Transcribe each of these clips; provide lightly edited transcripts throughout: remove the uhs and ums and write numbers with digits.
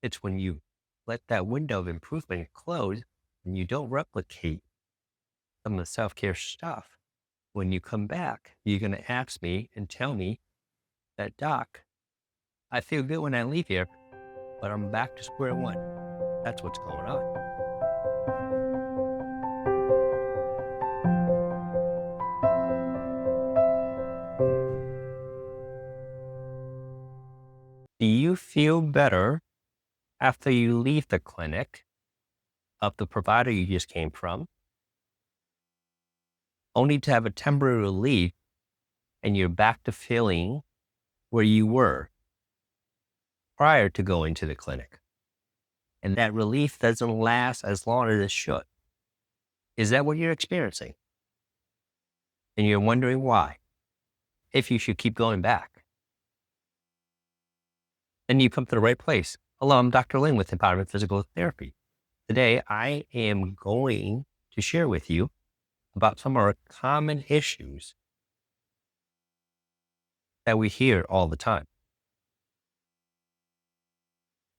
It's when you let that window of improvement close and you don't replicate some of the self-care stuff. When you come back, you're going to ask me and tell me that, Doc, I feel good when I leave here, but I'm back to square one. That's what's going on. Do you feel better after you leave the clinic of the provider you just came from, only to have a temporary relief and you're back to feeling where you were prior to going to the clinic? And that relief doesn't last as long as it should. Is that what you're experiencing? And you're wondering why, if you should keep going back. Then you come to the right place. Hello, I'm Dr. Lin with Empowerment Physical Therapy. Today, I am going to share with you about some of our common issues that we hear all the time.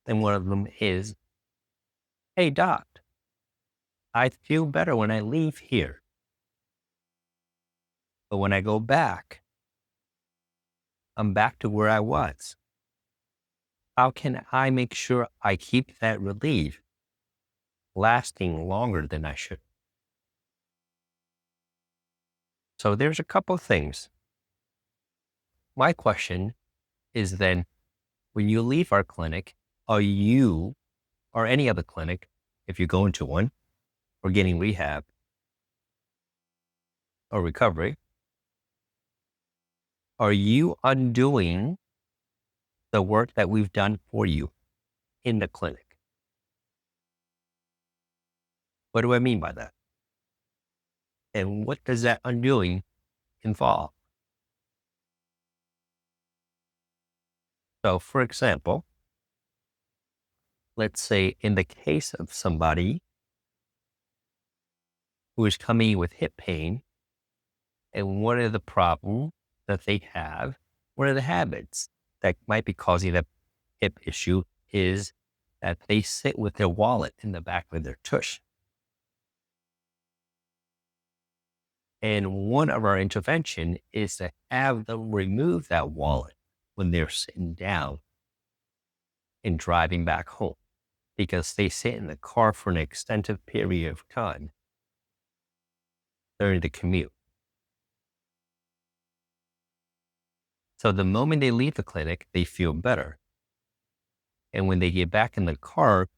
And one of them is, hey, doc, I feel better when I leave here. But when I go back, I'm back to where I was. How can I make sure I keep that relief lasting longer than I should? So there's a couple of things. My question is then, when you leave our clinic, are you or any other clinic, if you go into one or getting rehab or recovery, are you undoing the work that we've done for you in the clinic? What do I mean by that? And what does that undoing involve? So, for example, let's say in the case of somebody who is coming with hip pain, and one of the problems that they have, one of the habits that might be causing the hip issue is that they sit with their wallet in the back of their tush. And one of our intervention is to have them remove that wallet when they're sitting down and driving back home, because they sit in the car for an extended period of time during the commute. So the moment they leave the clinic, they feel better. And when they get back in the car,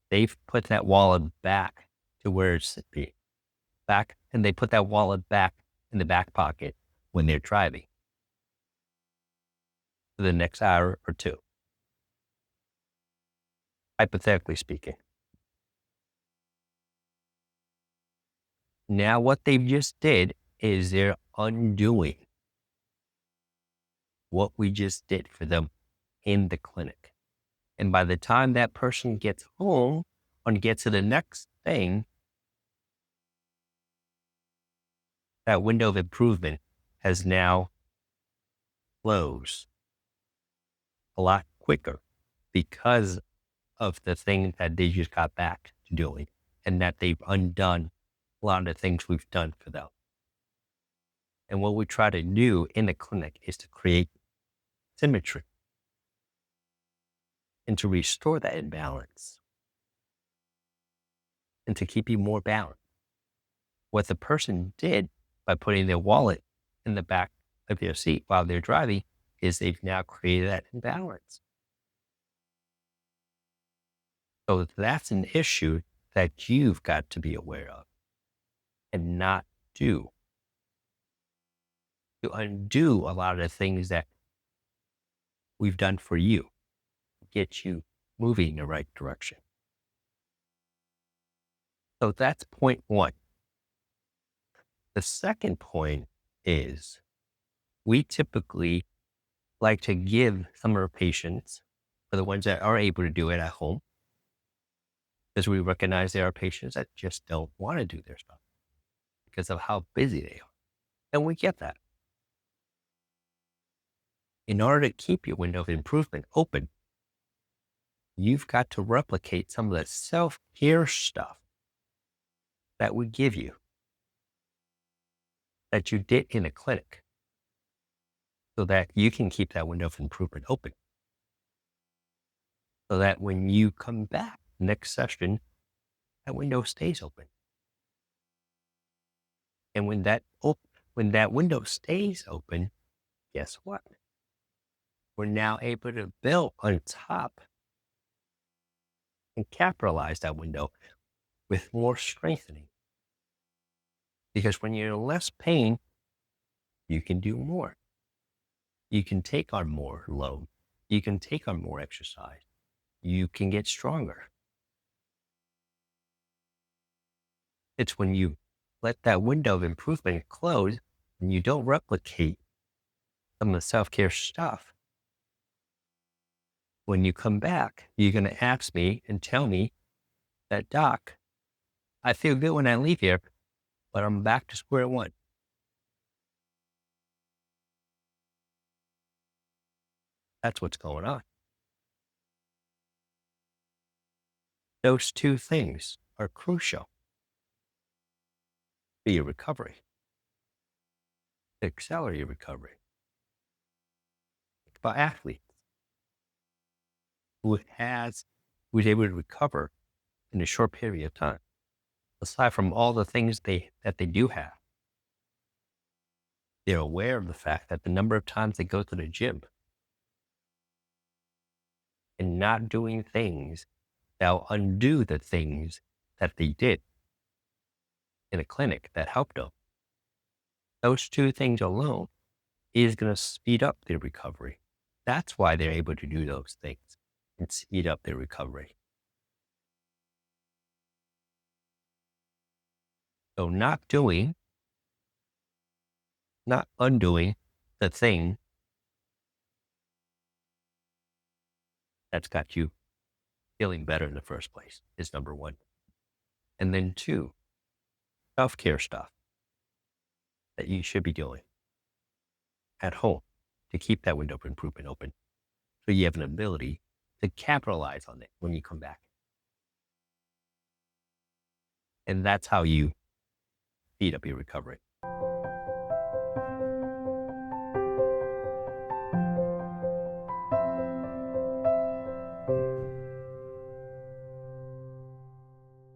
they've put that wallet back to where it should be. Back, and they put that wallet back in the back pocket when they're driving for the next hour or two, hypothetically speaking. Now, what they've just did is they're undoing what we just did for them in the clinic. And by the time that person gets home and gets to the next thing, that window of improvement has now closed a lot quicker because of the thing that they just got back to doing, and that they've undone a lot of the things we've done for them. And what we try to do in the clinic is to create symmetry and to restore that imbalance and to keep you more balanced. What the person did by putting their wallet in the back of their seat while they're driving is they've now created that imbalance. So that's an issue that you've got to be aware of and not do. To undo a lot of the things that we've done for you, get you moving in the right direction. So that's point one. The second point is we typically like to give some of our patients, for the ones that are able to do it at home, because we recognize there are patients that just don't want to do their stuff because of how busy they are. And we get that. In order to keep your window of improvement open, You've got to replicate some of the self-care stuff that we give you that you did in a clinic so that you can keep that window of improvement open. So that when you come back next session, that window stays open. And when that window stays open, guess what? We're now able to build on top and capitalize that window with more strengthening. Because when you're in less pain, you can do more. You can take on more load. You can take on more exercise. You can get stronger. It's when you let that window of improvement close and you don't replicate some of the self-care stuff. When you come back, you're going to ask me and tell me that, Doc, I feel good when I leave here, but I'm back to square one. That's what's going on. Those two things are crucial for your recovery, to accelerate your recovery. Think about athletes who's able to recover in a short period of time, aside from all the things that they do have. They're aware of the fact that the number of times they go to the gym and not doing things that'll undo the things that they did in a clinic that helped them. Those two things alone is going to speed up their recovery. That's why they're able to do those things and speed up their recovery. So not undoing the thing that's got you feeling better in the first place is number one. And then two, self-care stuff that you should be doing at home to keep that window of improvement open so you have an ability to capitalize on it when you come back. And that's how you speed up your recovery.